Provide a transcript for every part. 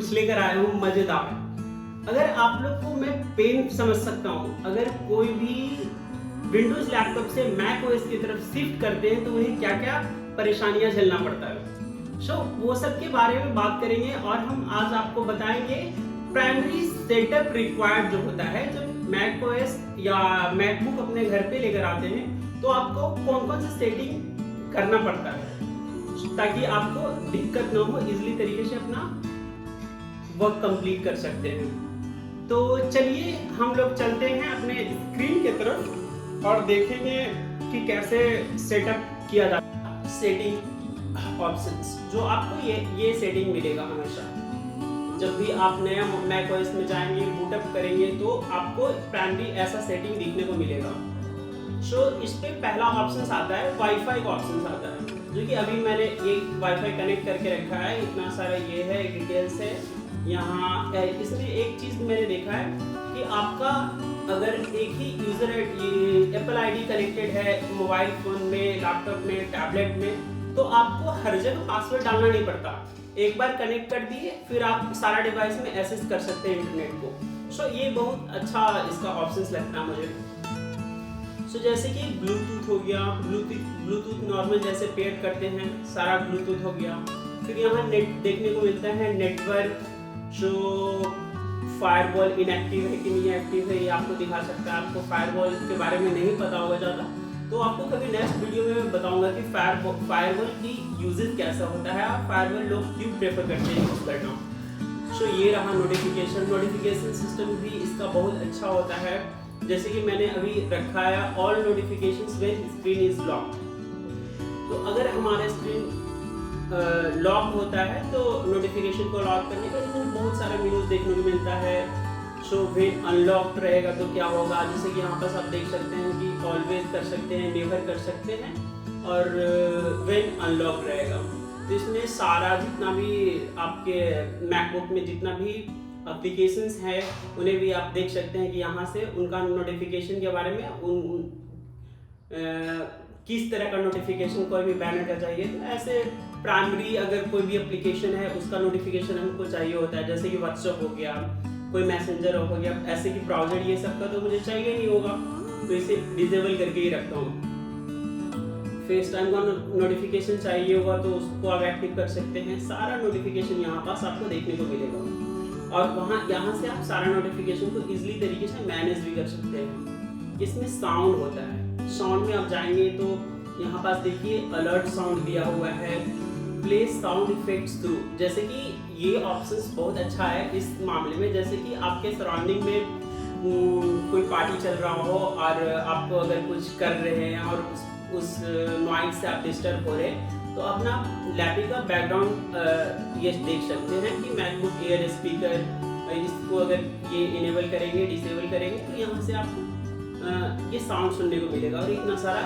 कुछ लेकर आया हूँ मजेदार। अगर आप लोग को मैं पेन समझ सकता हूँ, अगर कोई भी विंडोज लैपटॉप से मैक ओएस की तरफ शिफ्ट करते हैं तो उन्हें क्या क्या परेशानियां झेलना पड़ता है। वो सब के बारे में बात करेंगे और हम आज आपको बताएंगे प्राइमरी सेटअप रिक्वायर्ड जो होता है। जब मैक ओएस या मैकबुक अपने घर पे लेकर आते हैं तो आपको कौन कौन सी सेटिंग करना पड़ता है ताकि आपको दिक्कत ना हो, इजीली तरीके से अपना वर्क कंप्लीट कर सकते हैं। तो चलिए हम लोग चलते हैं अपने स्क्रीन की तरफ और देखेंगे कि कैसे सेटअप किया जाता है। सेटिंग ऑप्शंस जो आपको ये सेटिंग मिलेगा हमेशा जब भी आप नया मैक ओएस में जाएंगे, बूटअप करेंगे तो आपको प्राइमरी ऐसा सेटिंग देखने को मिलेगा। इस पे पहला ऑप्शन आता है वाईफाई का ऑप्शन आता है, जो कि अभी मैंने एक वाईफाई कनेक्ट करके रखा है। इतना सारा ये है, डिटेल्स है यहाँ। इसमें एक चीज मैंने देखा है कि आपका अगर एक ही यूजर एप्पल आईडी कनेक्टेड है मोबाइल फोन में, लैपटॉप में, टैबलेट में, तो आपको हर जगह पासवर्ड डालना नहीं पड़ता। एक बार कनेक्ट कर दिए फिर आप सारा डिवाइस में एक्सेस कर सकते हैं इंटरनेट को। ये बहुत अच्छा इसका ऑप्शन लगता है मुझे। जैसे कि ब्लूटूथ हो गया, ब्लूटूथ नॉर्मल जैसे पेयर करते हैं, सारा ब्लूटूथ हो गया। फिर यहाँ नेट देखने को मिलता है, नेटवर्क जो फायरवॉल इनएक्टिव है कि नहीं एक्टिव है ये आपको दिखा सकता है। आपको फायरवॉल के बारे में नहीं पता होगा ज़्यादा, तो आपको कभी नेक्स्ट वीडियो में मैं बताऊंगा कि फायरवॉल की यूजेस कैसा होता है और फायरवॉल लोग क्यों प्रेफर करते हैं यूज करना। ये रहा नोटिफिकेशन सिस्टम भी इसका बहुत अच्छा होता है। जैसे कि मैंने अभी रखा है all notifications when screen is lock. तो अगर हमारा स्क्रीन लॉक होता है तो नोटिफिकेशन को लॉक करने का इसमें बहुत सारा मेनूज देखने को मिलता है। व्हेन अनलॉक्ड रहेगा तो क्या होगा, जैसे कि यहाँ पर आप देख सकते हैं कि ऑलवेज कर सकते हैं, नेवर कर सकते हैं, और व्हेन अनलॉक रहेगा तो इसमें सारा जितना भी आपके मैकबुक में जितना भी एप्लीकेशंस है उन्हें भी आप देख सकते हैं कि यहाँ से उनका नोटिफिकेशन के बारे में किस तरह का नोटिफिकेशन कोई भी बैनर का चाहिए। तो ऐसे प्राइमरी अगर कोई भी एप्लीकेशन है उसका नोटिफिकेशन हमको चाहिए होता है, जैसे कि व्हाट्सएप हो गया, कोई मैसेंजर हो गया, ऐसे कि ब्राउजर, ये सब का तो मुझे चाहिए नहीं होगा तो इसे डिसेबल करके ही रखता हूँ। फेस टाइम का नोटिफिकेशन चाहिए होगा तो उसको आप एक्टिव कर सकते हैं। सारा नोटिफिकेशन यहाँ पास आपको देखने को मिलेगा और यहाँ से आप सारा नोटिफिकेशन को इजीली तरीके से मैनेज भी कर सकते हैं। इसमें साउंड होता है, साउंड में आप जाएंगे तो यहाँ पास देखिए अलर्ट साउंड दिया हुआ है, प्ले साउंड इफेक्ट्स थ्रू। जैसे कि ये ऑप्शन बहुत अच्छा है इस मामले में, जैसे कि आपके सराउंडिंग में कोई पार्टी चल रहा हो और आपको अगर कुछ कर रहे हैं और उस नॉइज से आप डिस्टर्ब हो रहे हैं तो अपना लैपटॉप का बैकग्राउंड ये देख सकते हैं कि मैकबुक एयर स्पीकर, इसको अगर ये इनेबल करेंगे, डिसेबल करेंगे तो यहाँ से आपको ये साउंड सुनने को मिलेगा। और इतना सारा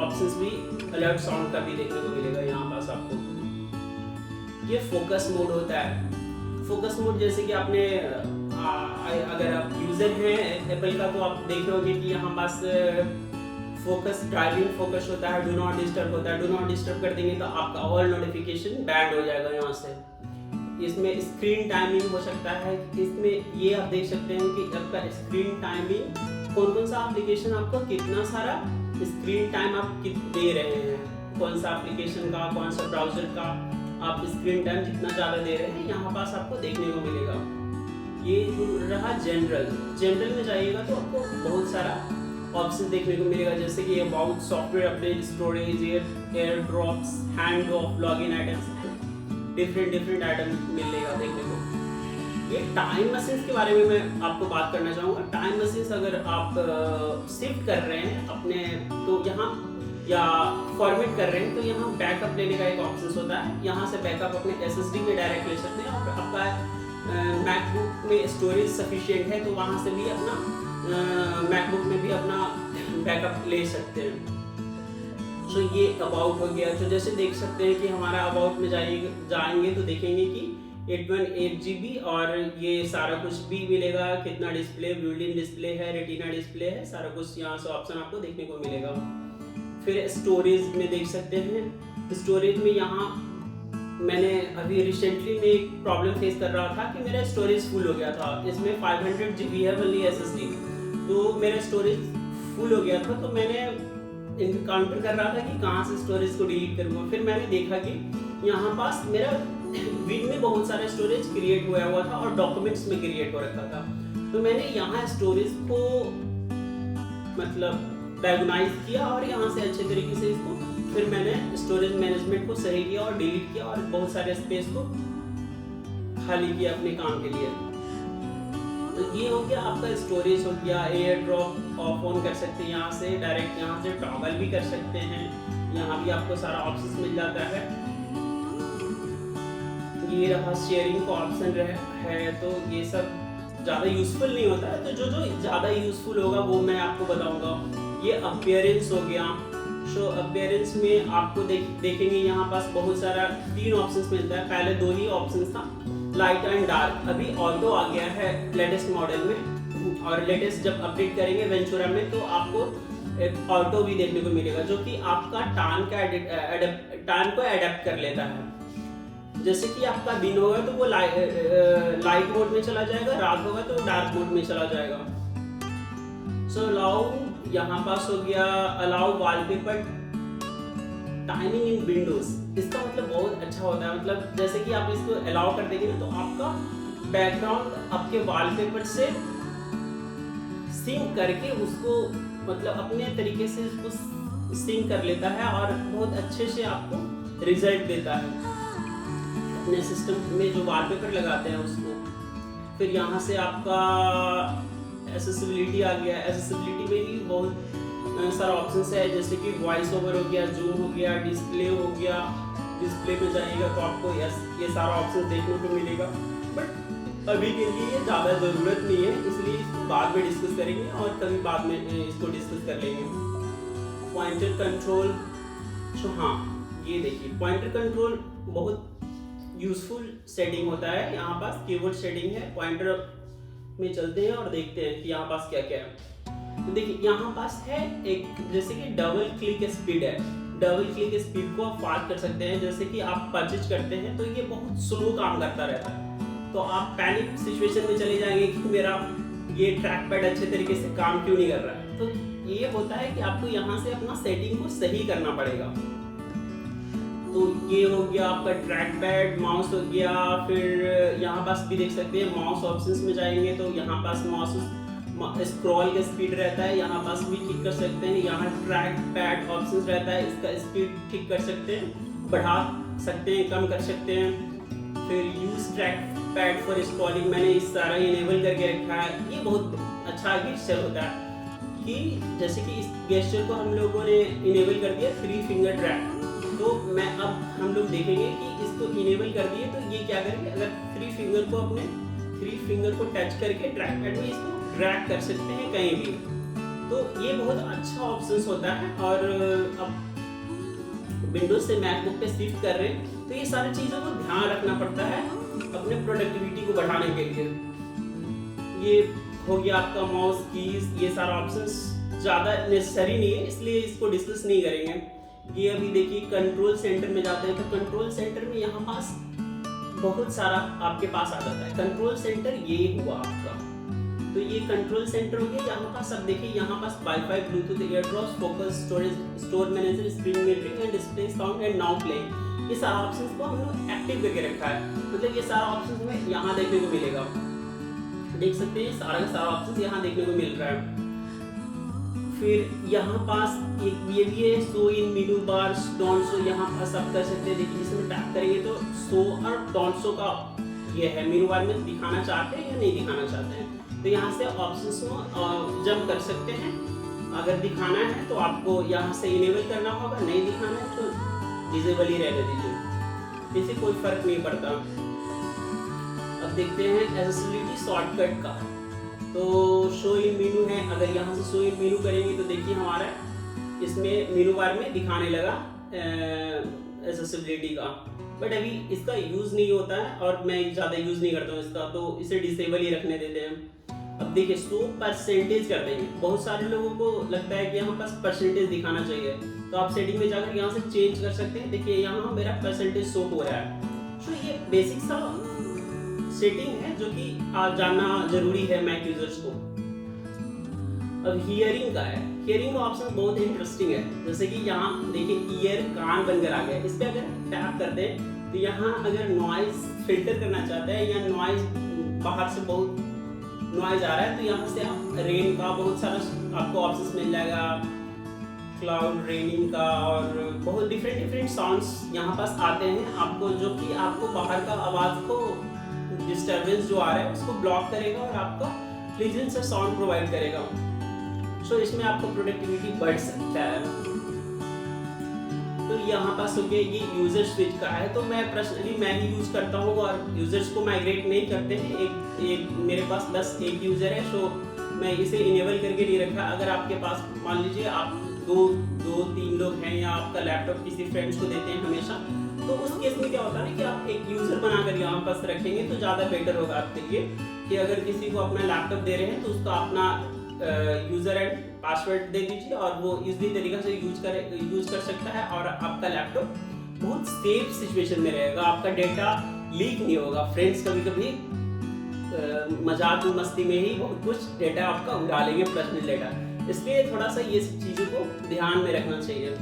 ऑप्शंस भी अलर्ट साउंड का भी देखने को मिलेगा यहाँ पास आपको। ये फोकस मोड होता है। फोकस मोड जैसे कि आपने अगर आप यूजर हैं एप्पल का तो आप देख रहे होंगे कि यहाँ पास फोकस, ड्राइविंग फोकस होता है, डू नॉट डिस्टर्ब होता है। डू नॉट डिस्टर्ब कर देंगे तो आपका ऑल नोटिफिकेशन बैंड हो जाएगा यहाँ से। इसमें स्क्रीन टाइमिंग हो सकता है, इसमें ये आप देख सकते हैं कि आपका स्क्रीन टाइमिंग कौन कौन सा एप्लीकेशन आपको कितना सारा स्क्रीन टाइम आप दे रहे हैं, कौन सा एप्लीकेशन का, कौन सा ब्राउजर का आप स्क्रीन टाइम जितना ज़्यादा दे रहे हैं यहाँ पास आपको देखने को मिलेगा। ये रहा जनरल में जाइएगा तो आपको बहुत सारा ऑप्शन देखने को मिलेगा, जैसे कि about, software update, storage, air drops, hand of, login items, different item मिलेगा देखने को। ये टाइम मशीन के बारे में मैं आपको बात करना चाहूँगा। टाइम मशीन अगर आप शिफ्ट कर रहे हैं अपने तो यहाँ या फॉर्मेट कर रहे हैं तो यहाँ बैकअप लेने का एक ऑप्शन होता है। यहाँ से बैकअप अपने SSD में डायरेक्ट ले सकते हैं और आपका मैकबुक में स्टोरेज सफिशिएंट है तो वहाँ से भी अपना मैकबुक में भी अपना बैकअप ले सकते हैं। ये अबाउट हो गया। तो जैसे देख सकते हैं कि हमारा अबाउट में जाएंगे तो देखेंगे कि 818 GB और ये सारा कुछ भी मिलेगा, कितना डिस्प्ले, बिल्ट-इन डिस्प्ले है, रेटिना डिस्प्ले है, सारा कुछ यहाँ से ऑप्शन आपको देखने को मिलेगा। फिर स्टोरेज में देख सकते हैं, स्टोरेज में यहाँ मैंने अभी रिसेंटली में एक प्रॉब्लम फेस कर रहा था कि मेरा स्टोरेज फुल हो गया था। इसमें 500 GB है ओनली SSD, तो मेरा स्टोरेज फुल हो गया था। तो मैंने इनकाउंटर कर रहा था कि कहाँ से स्टोरेज को डिलीट करूँगा। फिर मैंने देखा कि यहाँ पास मेरा विन में बहुत सारा स्टोरेज क्रिएट हुआ था और डॉक्यूमेंट्स में क्रिएट हो रखा था। तो मैंने यहाँ स्टोरेज को मतलब डायगोनाइज किया और यहाँ से अच्छे तरीके से इसको फिर मैंने स्टोरेज मैनेजमेंट को सही किया और डिलीट किया और बहुत सारे स्पेस को खाली किया अपने काम के लिए। तो ये हो गया आपका स्टोरेज हो गया। एयर ड्रॉप ऑफ ऑन कर सकते हैं यहाँ से, डायरेक्ट यहाँ से टॉगल भी कर सकते हैं। यहाँ भी आपको सारा ऑप्शन मिल जाता है। ये रहा शेयरिंग का ऑप्शन है, तो ये सब ज़्यादा यूजफुल नहीं होता है। तो जो ज़्यादा यूजफुल होगा वो मैं आपको बताऊंगा। ये अपीयरेंस हो गया। सो अपीयरेंस में आपको देखेंगे यहाँ पास बहुत सारा 3 ऑप्शंस मिलता है। पहले 2 ही ऑप्शंस था, लाइट एंड डार्क। अभी ऑटो आ गया है लेटेस्ट मॉडल में, और लेटेस्ट जब अपडेट करेंगे वेंचुरा में तो आपको एक ऑटो भी देखने को मिलेगा, जो कि आपका टाइम को अडेप्ट कर लेता है। जैसे कि आपका दिन होगा तो वो लाइट मोड में चला जाएगा, रात होगा तो डार्क मोड में चला जाएगा। सो अलाउ यहाँ पास हो गया, अलाउ वॉलपेपर टाइमिंग इन विंडोज। इसका मतलब बहुत अच्छा होता है। मतलब जैसे कि आप इसको अलाउ कर देंगे ना तो आपका बैकग्राउंड आपके वॉलपेपर से सिंक करके उसको मतलब अपने तरीके से उसको सिंक कर लेता है और बहुत अच्छे से आपको रिजल्ट देता है अपने सिस्टम में जो वॉलपेपर लगाते हैं उसको। फिर यहाँ से आपका एक्सेसिबिलिटी आ गया। एक्सेसिबिलिटी में भी बहुत सारा ऑप्शंस है, जैसे कि वॉइस ओवर हो गया, जूम हो गया, डिस्प्ले हो गया। डिस्प्ले में जाइएगा तो आपको ये सारा ऑप्शन देखने को मिलेगा, बट अभी के लिए ये ज़्यादा ज़रूरत नहीं है, इसलिए इसको बाद में डिस्कस करेंगे और कभी बाद में इसको डिस्कस कर लेंगे। पॉइंटर कंट्रोल, तो हाँ ये देखिए पॉइंटर कंट्रोल बहुत यूजफुल सेटिंग होता है। यहाँ पास कीबोर्ड सेटिंग है, पॉइंटर में चलते हैं और देखते हैं कि यहाँ पास क्या क्या है। तो देखिए यहाँ पास है एक, जैसे कि डबल क्लिक स्पीड है। डबल क्लिक स्पीड को आप फास्ट कर सकते हैं। जैसे कि आप परचेज करते हैं तो ये बहुत स्लो काम करता रहता है, तो आप पैनिक सिचुएशन में चले जाएंगे कि मेरा ये ट्रैक पैड अच्छे तरीके से काम क्यों नहीं कर रहा है। तो ये होता है कि आपको यहाँ से अपना सेटिंग को सही करना पड़ेगा। तो ये हो गया आपका ट्रैक पैड, माउस हो गया। फिर यहाँ पास भी देख सकते हैं माउस ऑप्शंस में जाएंगे तो यहाँ पास माउस स्क्रॉल का स्पीड रहता है, यहाँ पास भी ठीक कर सकते हैं। यहाँ ट्रैक पैड ऑप्शंस रहता है, इसका स्पीड ठीक कर सकते हैं, बढ़ा सकते हैं, कम कर सकते हैं। फिर use track pad for scrolling मैंने इस सारा इनेबल करके रखा है। ये बहुत अच्छा गेस्चर होता है कि जैसे कि इस गेस्चर को हम लोगों ने इनेबल कर दिया 3 फिंगर ट्रैक। तो मैं अब हम लोग देखेंगे कि इसको इनेबल कर दिए तो ये क्या करेंगे, अगर 3 फिंगर को अपने 3 फिंगर को टच करके ट्रैक पैड में इसको ड्रैग कर सकते हैं कहीं भी। तो ये बहुत अच्छा ऑप्शन होता है। और अब विंडोज से मैकबुक पे शिफ्ट कर रहे हैं तो ये सारी चीज़ों को ध्यान रखना पड़ता है अपने प्रोडक्टिविटी को बढ़ाने के लिए। ये हो गया आपका माउस कीज। ये सारा ऑप्शंस ज़्यादा नेसेसरी नहीं है, इसलिए इसको डिस्कस नहीं करेंगे। ये अभी देखिए कंट्रोल सेंटर में जाते हैं तो कंट्रोल सेंटर में यहाँ पास बहुत सारा आपके पास आ जाता है। कंट्रोल सेंटर ये हुआ आपका, तो ये कंट्रोल सेंटर हो गया। यहाँ पास अब देखिए यहाँ पास wifi, Bluetooth, AirDrop, focus, storage, store manager, screen metering and display sound and now playing, ये सारा ऑप्शंस को हम लोग एक्टिव करके रखा है। मतलब ये सारा ऑप्शंस हमें यहाँ देखने को मिलेगा। देख सकते हैं सारा का सारा ऑप्शंस यहाँ देखने को मिल रहा है। फिर यहाँ पास ये भी है show in menu bar, don't show, यहाँ पास आप कर सकते हैं। देखिए इसमें टैप करेंगे तो शो और डोंट शो का ये है, मेनू बार में दिखाना चाहते हैं या नहीं दिखाना चाहते हैं। तो यहाँ से ऑप्शंस को जंप कर सकते हैं। अगर दिखाना है तो आपको यहाँ से इनेबल करना होगा, नहीं दिखाना है तो डिसेबल ही रहने दीजिए, इससे कोई फर्क नहीं पड़ता। अब देखते हैं एक्सेसिबिलिटी शॉर्टकट का। तो शो इन मेनू है, अगर यहाँ से शो इन मेनू करेंगे तो देखिए हमारा इसमें मेनू बार में दिखाने लगा एक्सेसिबिलिटी का, बट अभी इसका यूज़ नहीं होता है और मैं ज़्यादा यूज़ नहीं करता हूँ इसका, तो इसे डिसेबल ही रखने देते हैं। अब देखिए 100% कर देंगे। बहुत सारे लोगों को लगता है कि यहाँ पास परसेंटेज दिखाना चाहिए, तो आप सेटिंग में जाकर यहाँ से चेंज कर सकते हैं। देखिए यहाँ मेरा परसेंटेज शो हो रहा है, तो ये बेसिक सा सेटिंग है जो कि जानना जरूरी है मैक यूजर्स को। अब हियरिंग का है, हियरिंग का ऑप्शन बहुत इंटरेस्टिंग है। जैसे कि यहाँ देखिए ईयर कान बनकर आ गया, इस पे अगर टैप करते हैं तो यहाँ अगर नॉइज फिल्टर करना चाहते हैं या नॉइज बाहर से बहुत नॉइज आ रहा है तो यहाँ से आप रेन का बहुत सारा आपको ऑप्शंस मिल जाएगा, क्लाउड रेनिंग का, और बहुत डिफरेंट साउंड्स यहाँ पास आते हैं आपको, जो कि आपको बाहर का आवाज़ को डिस्टर्बेंस जो आ रहा है उसको ब्लॉक करेगा और आपका प्लीजेंट सा साउंड प्रोवाइड करेगा। सो इसमें आपको प्रोडक्टिविटी बढ़ सकता है। तो यहाँ पास हो गया ये यूजर स्विच का है, तो मैं पर्सनली मैं ही यूज करता हूँ और यूजर्स को माइग्रेट नहीं करते हैं। एक मेरे पास बस एक यूजर है, सो मैं इसे इनेबल करके नहीं रखा। अगर आपके पास मान लीजिए आप दो तीन लोग हैं या आपका लैपटॉप किसी फ्रेंड्स को देते हैं हमेशा, तो उस केस में क्या होता है कि आप एक यूजर बनाकर यहाँ पास रखेंगे तो ज़्यादा बेटर होगा आपके लिए, कि अगर किसी को अपना लैपटॉप दे रहे हैं तो उसका अपना यूजर एंड पासवर्ड दे दीजिए और वो इजी तरीके से यूज कर सकता है और आपका लैपटॉप बहुत सेफ सिचुएशन में रहेगा, आपका डेटा लीक नहीं होगा। फ्रेंड्स कभी मजाक मस्ती में ही बहुत कुछ डेटा आपका उड़ा लेंगे, पर्सनल डेटा, इसलिए थोड़ा सा ये चीज़ों को ध्यान में रखना चाहिए।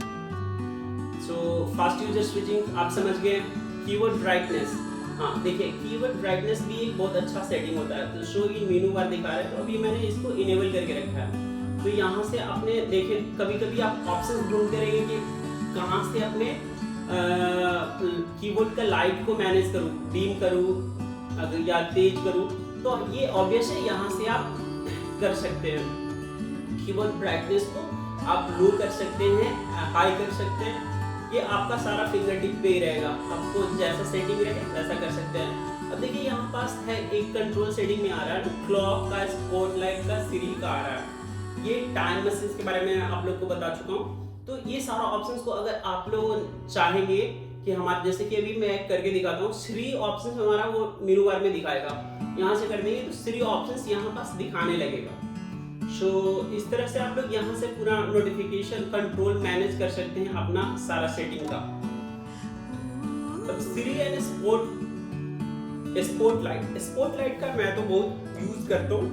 सो फास्ट यूजर स्विचिंग आप समझ गए। कीवर्ड ब्राइटनेस, हाँ देखिए कीवर्ड ब्राइटनेस भी एक बहुत अच्छा सेटिंग होता है। तो शो इन मेनू बार दिखा रहा है, तो अभी मैंने इसको इनेबल करके रखा है। तो यहाँ से आपने देखे कभी आप ऑप्शन ढूंढते रहेंगे कि कहाँ से अपने कीबोर्ड का लाइट को मैनेज करूँ, डीम करूँ अगर या तेज करूँ, तो ये ऑब्वियस है यहाँ से आप कर सकते हैं। कीबोर्ड ब्राइटनेस को आप लो कर सकते हैं, हाई कर सकते हैं, ये आपका सारा फिंगर टिप पे ही रहेगा, आपको जैसा सेटिंग रहे वैसा कर सकते हैं। अब देखिए यहाँ पास है एक कंट्रोल सेटिंग में आ रहा है क्लॉक का, स्पॉटलाइट का, सीरी का आ रहा है। ये टाइम मशीन के बारे में आप लोग को बता चुका हूँ। तो ये सारा ऑप्शंस को अगर आप लोग चाहेंगे कि हमारे, जैसे कि अभी मैं करके दिखाता हूँ, 3 ऑप्शंस हमारा वो मेनू बार में दिखाएगा। यहाँ से कर देंगे तो 3 ऑप्शंस यहाँ पास दिखाने लगेगा। सो इस तरह से आप लोग यहाँ से पूरा नोटिफिकेशन कंट्रोल मैनेज कर सकते हैं अपना सारा सेटिंग का। अब सीरी एंड स्पॉटलाइट का मैं तो बहुत यूज करता हूँ।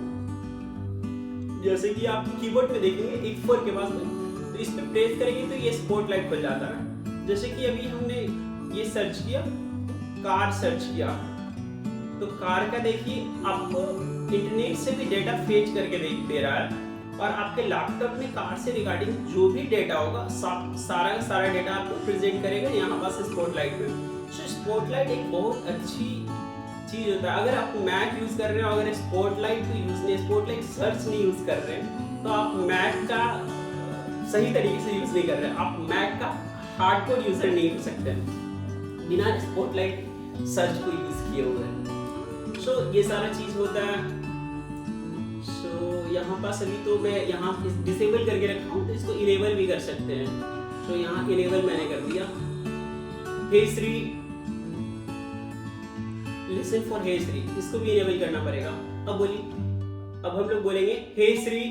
जैसे कि आप कीबोर्ड में देखेंगे F4 के पास में, तो इस पे प्रेस करेंगे तो ये स्पॉटलाइट खुल जाता है। जैसे कि अभी हमने ये सर्च किया, कार सर्च किया, तो कार का देखिए आपको इंटरनेट से भी डेटा फेच करके दे रहा है और आपके लैपटॉप में कार से रिगार्डिंग जो भी डेटा होगा सारा का सारा डेटा आपको प्रेजेंट करेगा यहाँ पास स्पॉटलाइट में। सो स्पॉटलाइट एक बहुत अच्छी चीज होता है। अगर आप मैक यूज कर रहे हो, अगर स्पॉटलाइट को यूज नहीं, स्पॉटलाइट सर्च नहीं यूज कर रहे हैं, तो आप मैक का सही तरीके से यूज नहीं कर रहे हैं, आप मैक का हार्डकोर यूजर नहीं हो सकते बिना स्पॉटलाइट सर्च को यूज किए हुए। सो ये सारा चीज होता है। सो यहाँ पास अभी तो मैं यहाँ डिसेबल करके रखा हूँ, तो इसको इनेबल भी कर सकते हैं। तो यहाँ इनेबल मैंने कर दिया। हे श्री, लिसन फॉर हे श्री, इसको भी इनेबल करना पड़ेगा। अब बोलिए, अब हम लोग बोलेंगे हे श्री,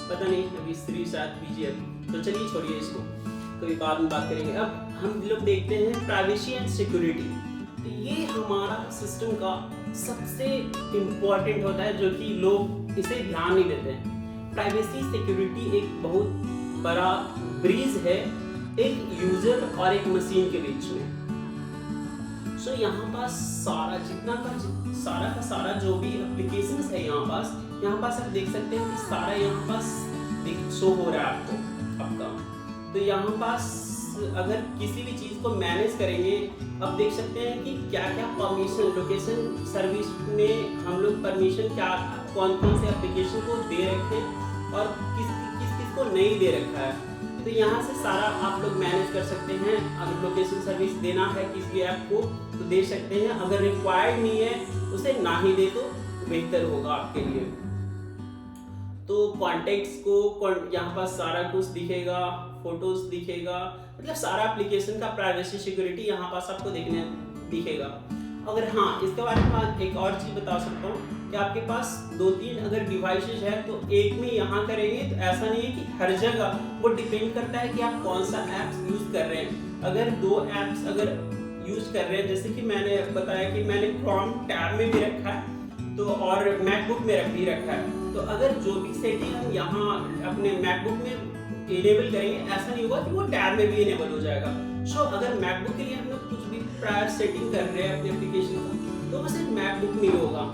पता नहीं अभी श्री शायद बीजी है, तो चलिए छोड़िए इसको, कभी बाद में बात करेंगे। अब हम लोग देखते हैं प्राइवेसी एंड सिक्योरिटी। तो ये हमारा सिस्टम का सबसे इम्पोर्टेंट होता है, जो कि लोग इसे ध्यान नहीं देते हैं। प्राइवेसी सिक्योरिटी एक बहुत बड़ा ब्रिज है एक यूजर और एक मशीन के बीच में। सो यहाँ पास सारा का सारा जो भी एप्लीकेशंस है यहाँ पास आप देख सकते हैं कि सारा यहाँ पास शो हो रहा है आपका। तो यहाँ पास अगर किसी भी चीज़ को मैनेज करेंगे, अब देख सकते हैं कि क्या क्या परमिशन, लोकेशन सर्विस में हम लोग परमिशन क्या कौन से एप्लीकेशन को दे रखे हैं और किस को नहीं दे रखा है। तो यहाँ से सारा आप लोग मैनेज कर सकते हैं। अगर लोकेशन सर्विस देना है किसी ऐप को तो दे सकते हैं, अगर रिक्वायर्ड नहीं है उसे ना ही दे तो बेहतर होगा आपके लिए। तो कॉन्टेक्ट्स को यहाँ पास सारा कुछ दिखेगा, फोटोज दिखेगा, मतलब सारा एप्लीकेशन का प्राइवेसी सिक्योरिटी यहाँ पास आपको दिखेगा। अगर हाँ, इसके बारे में एक और चीज़ बता सकता हूँ कि आपके पास 2-3 अगर डिवाइसेज है तो एक में यहाँ करेंगे तो ऐसा नहीं है कि हर जगह, वो डिपेंड करता है कि आप कौन सा ऐप्स यूज़ कर रहे हैं। अगर 2 ऐप्स अगर यूज कर रहे हैं, जैसे कि मैंने बताया कि मैंने क्रोम टैब में भी रखा है तो और मैकबुक में भी रखा है। तो अगर जो भी सेटिंग हम यहाँ अपने मैकबुक में इनेबल करेंगे, ऐसा नहीं होगा कि वो टैब में भी इनेबल हो जाएगा। सो अगर मैकबुक के लिए हम लोग कुछ भी प्रायर सेटिंग कर रहे हैं अपने एप्लीकेशन का, तो बस एक मैकबुक में ही होगा।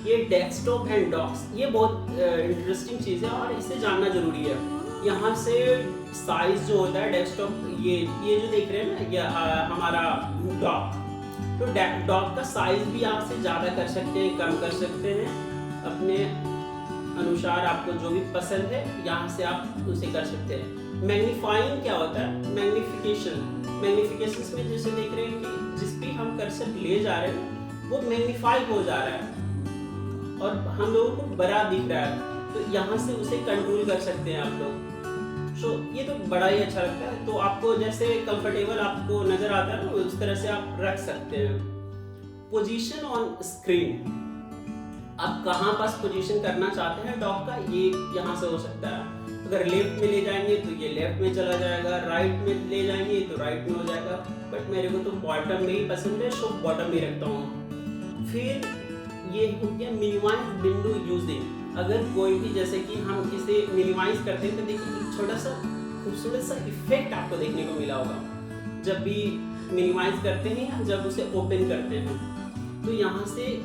ये डेस्कटॉप एंड डॉक्स, ये बहुत इंटरेस्टिंग चीज़ है और इसे जानना जरूरी है। यहाँ से साइज जो होता है डेस्कटॉप, ये जो देख रहे हैं ना, ये हमारा डॉक, तो डॉक का साइज भी यहाँ से ज़्यादा कर सकते हैं, कम कर सकते हैं अपने अनुसार। आपको जो भी पसंद है यहाँ से आप उसे कर सकते हैं। मैग्नीफाइंग क्या होता है? मैग्निफिकेशन में जैसे देख रहे हैं कि जिस भी हम कर्सर ले जा रहे हैं वो मैग्नीफाई हो जा रहा है और हम लोगों को बड़ा दिख रहा है, तो यहाँ से उसे कंट्रोल कर सकते हैं आप लोग। सो ये तो बड़ा ही अच्छा लगता है। तो आपको जैसे कंफर्टेबल आपको नजर आता है ना, उस तरह से आप रख सकते हैं। पोजीशन ऑन स्क्रीन, आप कहाँ पास पोजीशन करना चाहते हैं डॉक का, ये यहाँ से हो सकता है। अगर लेफ्ट में ले जाएंगे तो ये लेफ्ट में चला जाएगा, राइट में ले जाएंगे तो राइट में हो जाएगा, बट मेरे को तो बॉटम में ही पसंद है, सो बॉटम में रखता हूँ। फिर ये हो गया मिनिमाइज विंडो यूजिंग। अगर कोई भी, जैसे कि हम इसे मिनिमाइज करते हैं तो देखिए एक छोटा सा खूबसूरत सा इफेक्ट आपको देखने को मिला होगा जब भी मिनिमाइज करते हैं या जब उसे ओपन करते हैं। तो यहाँ से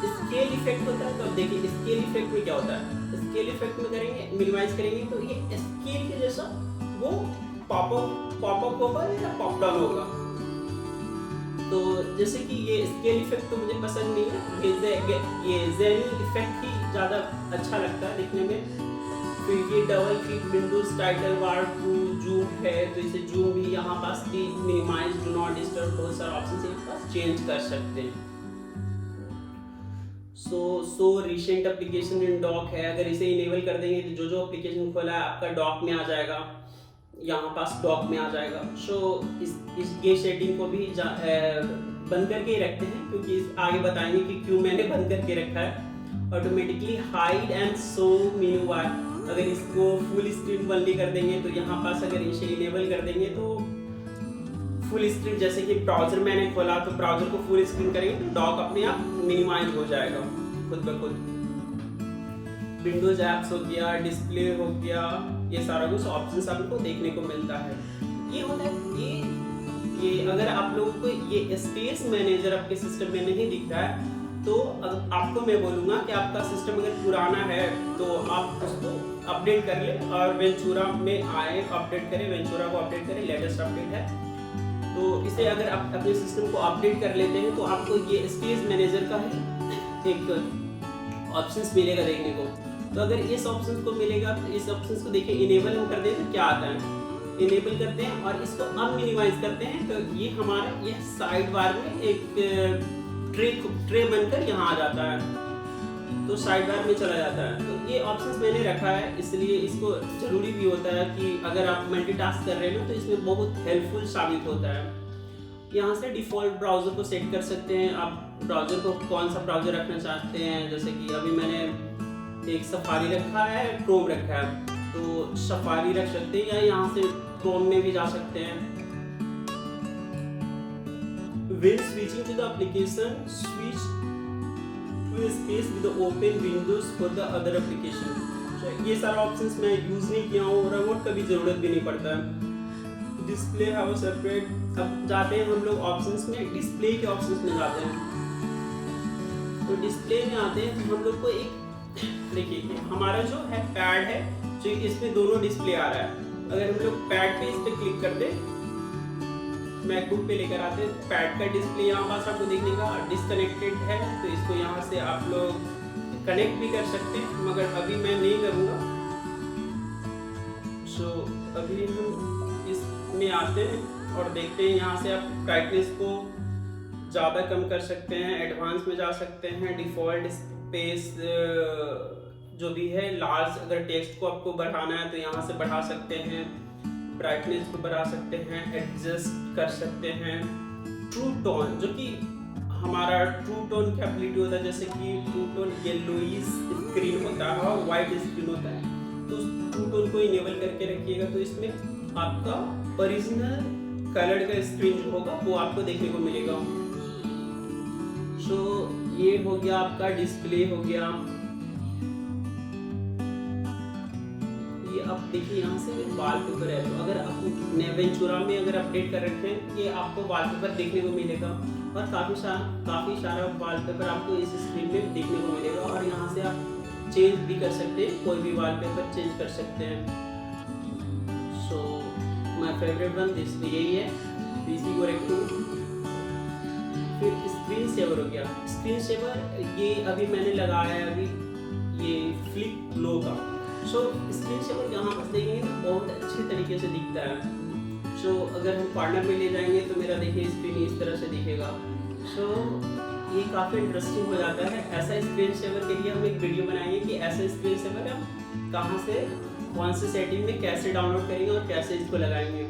स्केल इफेक्ट होता है। तो अब देखिए स्केल इफेक्ट में क्या होता है, स्केल इफेक्ट में करेंगे, मिनिमाइज करेंगे तो ये स्केल के जैसा वो पॉपअप होगा या पॉप डाउन होगा। तो जैसे कि ये स्केल इफेक्ट तो मुझे पसंद नहीं है, ये जेनी इफेक्ट ही ज़्यादा अच्छा लगता है दिखने में। फिर ये double click windows title bar to zoom है, तो इसे जूम भी यहाँ पास भी मिनिमाइज, डू नॉट डिस्टर्ब, बहुत सारे ऑप्शन यहाँ पास चेंज कर सकते हैं। So recent application in dock है, अगर इसे इनेबल कर देंगे तो जो एप्लीकेशन खोला है आपका डॉक में आ जाएगा, यहाँ पास डॉक में आ जाएगा। सो ये सेटिंग को भी बंद करके ही रखते हैं, क्योंकि आगे बताएंगे कि क्यों मैंने बंद करके रखा है। ऑटोमेटिकली हाइड एंड शो मेनू बार, अगर इसको फुल स्क्रीन बंदी कर देंगे तो यहाँ पास अगर इसे इनेबल कर देंगे तो फुल स्क्रीन, जैसे कि ब्राउजर मैंने खोला तो ब्राउजर को फुल स्क्रीन करेंगे तो डॉक अपने आप मिनिमाइज हो जाएगा खुद ब खुद। विंडोज ऐप्स हो गया, डिस्प्ले हो गया, ये सारा कुछ ऑप्शंस आपको देखने को मिलता है। ये होता है ये अगर आप लोगों को ये स्पेस मैनेजर आपके सिस्टम में नहीं दिख रहा है तो आपको मैं बोलूँगा कि आपका सिस्टम अगर पुराना है तो आप उसको अपडेट कर ले और वेंचुरा में आए, अपडेट करें, वेंचुरा को अपडेट करें, लेटेस्ट अपडेट है। तो इसे अगर आप अपने सिस्टम को अपडेट कर लेते हैं तो आपको ये स्पेस मैनेजर का ही एक ऑप्शंस मिलेगा देखने को। तो अगर इस ऑप्शन को मिलेगा तो इस ऑप्शन को देखिए इनेबल हम कर दें तो क्या आता है, इनेबल करते हैं और इसको अब मिनिमाइज करते हैं तो ये हमारा ये साइड बार में एक ट्रे बनकर यहाँ आ जाता है, तो साइड बार में चला जाता है। तो ये ऑप्शंस मैंने रखा है इसलिए इसको जरूरी भी होता है कि अगर आप मल्टीटास्क कर रहे हैं तो इसमें बहुत हेल्पफुल साबित होता है। यहाँ से डिफ़ॉल्ट ब्राउज़र को सेट कर सकते हैं, आप ब्राउज़र को कौन सा ब्राउज़र रखना चाहते हैं। जैसे कि अभी मैंने एक सफारी रखा है, क्रोम रखा है, तो सफारी रख सकते हैं या यहाँ से क्रोम में भी जा सकते हैं। When switching to the application, switch to a space with the open windows for the other application. So ये सारा ऑप्शंस मैं यूज़ नहीं किया हूँ, रिमोट का भी ज़रूरत भी नहीं पड़ता है। डिस्प्ले हैव सेपरेट, अब जाते हैं हम लोग ऑप्शंस में, डिस्प्ले के ऑप्शंस में जाते हैं। तो डिस्प्ले में आते हैं तो हम लोग को एक देखिए हमारा जो है पैड है, जो इसमें दोनों डिस्प्ले आ रहा है। अगर हम लोग पैड पे इस पर क्लिक कर दें, मैकबुक पे लेकर आते हैं, पैड का डिस्प्ले यहाँ पास आपको देखने का डिसकनेक्टेड है, तो इसको यहाँ से आप लोग कनेक्ट भी कर सकते हैं, मगर अभी मैं नहीं करूँगा। सो अभी हम इसमें आते हैं और देखते हैं, यहाँ से आप ब्राइटनेस को ज़्यादा कम कर सकते हैं, एडवांस में जा सकते हैं, डिफ़ॉल्ट स्पेस जो भी है लार्ज, अगर टेक्स्ट को आपको बढ़ाना है तो यहाँ से बढ़ा सकते हैं, ब्राइटनेस को बढ़ा सकते हैं, एडजस्ट कर सकते हैं। ट्रू टोन, जो कि हमारा ट्रू टोन की एबिलिटी होता है, जैसे कि ट्रू टोन येलोइश स्क्रीन होता है और वाइट स्क्रीन होता है, तो ट्रू टोन को इनेबल करके रखिएगा तो इसमें आपका ओरिजिनल कलर्ड का स्क्रीन जो होगा वो आपको देखने को मिलेगा। सो ये हो गया आपका डिस्प्ले हो गया। ये आप देखिए यहाँ से वॉलपेपर है, तो अगर आप वेंचुरा में अगर अपडेट कर रखे हैं ये आपको वॉलपेपर देखने को मिलेगा, और काफ़ी सारा वॉलपेपर आपको इस स्क्रीन में देखने को मिलेगा। और यहाँ से आप चेंज भी कर सकते हैं, कोई भी वॉलपेपर चेंज कर सकते हैं। So my favourite one this यही है, इसी को रखूँ। फिर स्क्रीन सेवर हो गया। स्क्रीन सेवर ये अभी मैंने लगाया है, अभी ये फ्लिप लो का। सो स्क्रीन सेवर यहाँ पर देखेंगे तो बहुत अच्छे तरीके से दिखता है। सो अगर हम कॉर्नर में ले जाएंगे तो मेरा देखिए स्क्रीन इस तरह से दिखेगा। सो ये काफ़ी इंटरेस्टिंग हो जाता है। ऐसा स्क्रीन सेवर के लिए हम एक वीडियो बनाएंगे कि ऐसा स्क्रीन सेवर हम कहाँ से कौन से सेटिंग में कैसे डाउनलोड करेंगे और कैसे इसको लगाएंगे।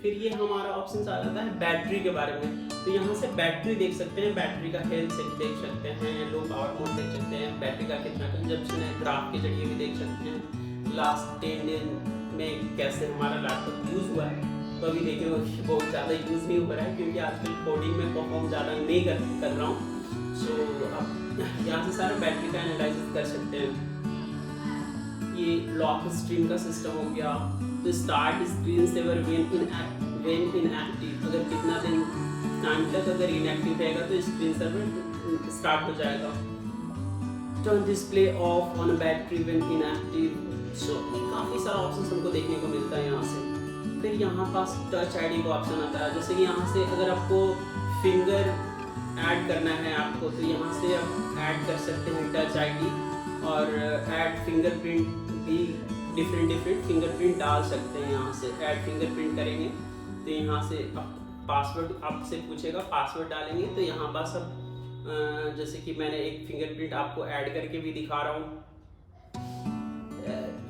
फिर ये हमारा ऑप्शन आ जाता है बैटरी के बारे में। तो यहाँ से बैटरी देख सकते हैं, बैटरी का हेल्थ देख सकते हैं, लो पावर मोड देख सकते हैं, बैटरी का कितना कंजप्शन है, ग्राफ के जरिए भी देख सकते हैं, लास्ट 10 दिन में कैसे हमारा लैपटॉप यूज़ हुआ है। तो अभी देखिए बहुत ज़्यादा यूज़ नहीं हो रहा है क्योंकि आजकल कोडिंग में परफॉर्म ज़्यादा नहीं कर रहा हूँ। सो अब यहाँ से सारा बैटरी का एनालिसिस कर सकते हैं। ये लॉक स्क्रीन का सिस्टम हो गया। तो start screen saver when inactive, अगर कितना दिन टाइम तक अगर इनएक्टिव रहेगा तो स्क्रीन सेवर स्टार्ट हो जाएगा। Turn display off on battery when inactive. So काफ़ी सारा ऑप्शन हमको देखने को मिलता है यहाँ से। फिर यहाँ पास टच आईडी का ऑप्शन आता है, जैसे कि यहाँ से अगर आपको फिंगर ऐड करना है आपको, तो यहाँ से आप ऐड कर सकते हैं टच आईडी, और ऐड फिंगरप्रिंट भी डिफरेंट फिंगरप्रिंट डाल सकते हैं। यहाँ से ऐड फिंगरप्रिंट करेंगे तो यहाँ से आप पासवर्ड आपसे पूछेगा, पासवर्ड डालेंगे तो यहाँ पास अब जैसे कि मैंने एक फिंगरप्रिंट आपको ऐड करके भी दिखा रहा हूँ।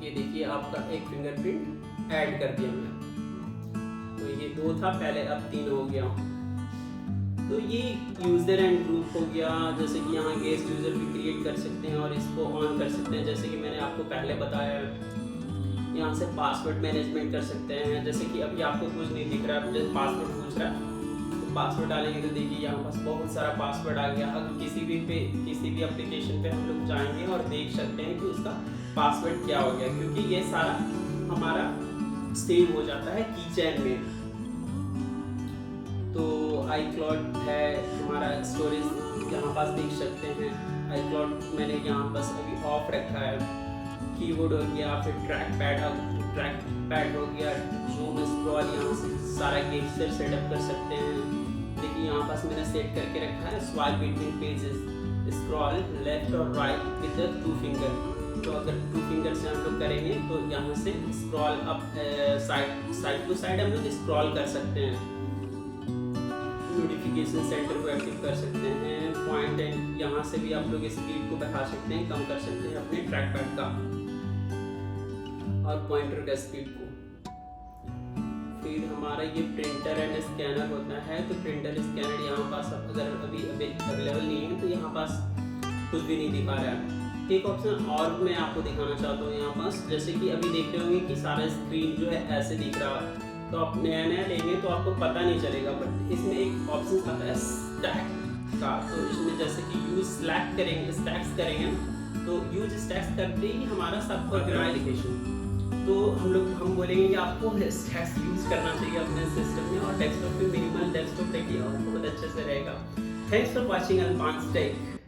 ये देखिए आपका एक फिंगरप्रिंट ऐड कर दिया मैंने। तो ये 2 था पहले, अब 3 हो गया। तो ये यूज़र एंड ग्रुप हो गया, जैसे कि यहाँ गेस्ट यूज़र भी क्रिएट कर सकते हैं और इसको ऑन कर सकते हैं, जैसे कि मैंने आपको पहले बताया। यहाँ से पासवर्ड मैनेजमेंट कर सकते हैं, जैसे कि अभी आपको कुछ नहीं दिख रहा है, जैसे पासवर्ड पूछ रहा है तो पासवर्ड डालेंगे तो देखिए यहाँ पास बहुत सारा पासवर्ड आ गया। अगर किसी भी एप्लीकेशन पे हम लोग जाएंगे और देख सकते हैं कि उसका पासवर्ड क्या हो गया, क्योंकि ये सारा हमारा सेव हो जाता है कीचेन में। तो iCloud है हमारा स्टोरेज, यहाँ पास देख सकते हैं। iCloud मैंने यहाँ पास अभी ऑफ रखा है। कीबोर्ड हो गया, फिर ट्रैक पैड हो गया, जूम स्क्रॉल, यहाँ से सारा गेस्चर सेटअप कर सकते हैं। देखिए यहाँ पास मैंने सेट करके रखा है swipe between pages, scroll left और राइट विद द 2 फिंगर। तो अगर 2 फिंगर से हम लोग करेंगे तो यहाँ से scroll up side to side हम लोग स्क्रॉल कर सकते हैं। नोटिफिकेशन सेंटर को एक्टिव कर सकते हैं। पॉइंट एंड यहाँ से भी आप लोग स्पीड को बढ़ा सकते हैं, कम कर सकते हैं अपने ट्रैक पैड का और पॉइंटर का स्पीड को। फिर हमारा ये प्रिंटर एंड स्कैनर होता है। तो प्रिंटर स्कैनर यहाँ पास अगर अभी अवेलेबल नहीं है तो यहाँ पास कुछ भी नहीं दिखा रहा है। एक ऑप्शन और मैं आपको दिखाना चाहता हूँ यहाँ पास, जैसे कि अभी देख रहे होंगे कि सारा स्क्रीन जो है ऐसे दिख रहा है, तो आप नया लेंगे तो आपको पता नहीं चलेगा। बट इसमें एक ऑप्शन आता है स्टैक का, तो इसमें जैसे कि यूज स्टैक्स करेंगे तो यूज स्टैक्स करते ही हमारा सब ऑर्गेनाइजेशन, तो हम बोलेंगे कि आपको स्टैक्स यूज करना चाहिए अपने सिस्टम में, और डेस्कटॉप पे मिनिमल डेस्कटॉप रखिए और बहुत अच्छे से रहेगा। Thanks for watching advance tech.